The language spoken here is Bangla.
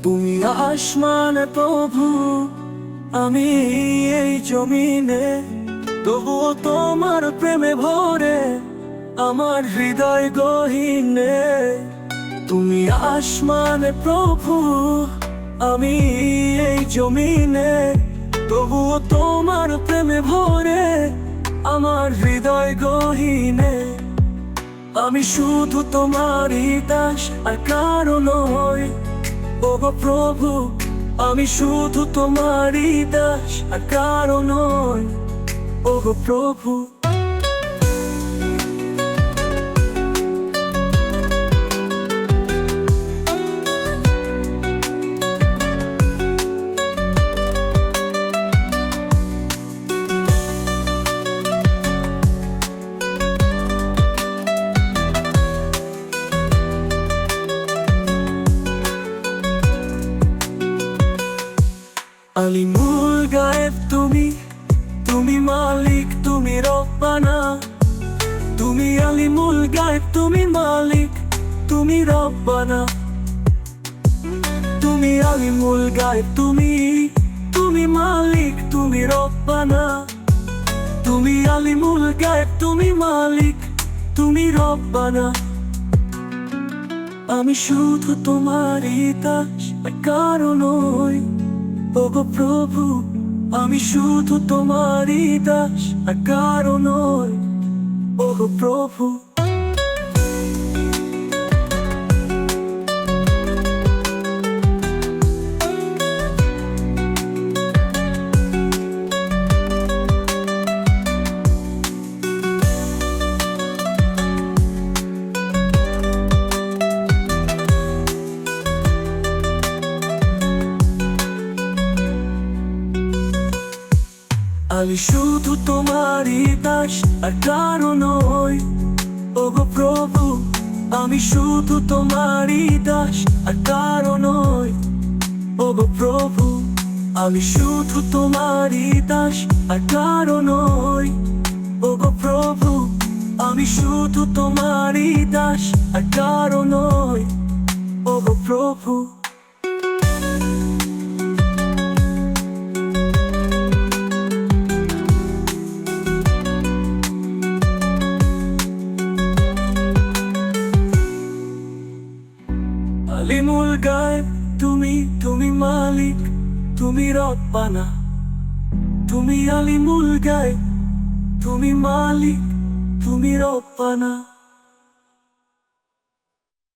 তুমি আসমানে প্রভু, আমি এই জমিনে, তবুও তোমার প্রেমে ভরে আমার হৃদয় গহীনে। তুমি আসমানে প্রভু, আমি এই জমিনে, তবুও তোমার প্রেমে ভরে আমার হৃদয় গহীনে। আমি শুধু তোমারই দাস আর কারো নই, ওগো প্রভু। আমি শুধু তোমারই দাস আর কারো নই, ওগো প্রভু। আলিমুল গায়েব তুমি, তুমি মালিক, তুমি রব্বানা। তুমি আলিমুল গায়েব, তুমি মালিক, তুমি রব্বানা। তুমি আলিমুল গায়েব, তুমি মালিক, তুমি রব্বানা। তুমি আলিমুল গায়েব, তুমি মালিক, তুমি রব্বানা। আমি শুধু তোমারই দাস আর কারো নই, ওগো প্রভু। আমি শুধু তোমারই দাস আর কারো নই, ওগো প্রভু। আমি শুধু তোমারই দাস আর কারো নই, ওগো প্রভু। আমি শুধু তোমারই দাস আর কারো নই, ওগো প্রভু। আমি শুধু তোমারই দাস আর কারো নই, ওগো প্রভু। আমি শুধু তোমারই দাস আর কারো নই, ওগো প্রভু। আলিমুল গায়েব তুমি, তুমি মালিক, তুমি রব্বানা। তুমি আলিমুল গায়েব, তুমি মালিক, তুমি রব্বানা।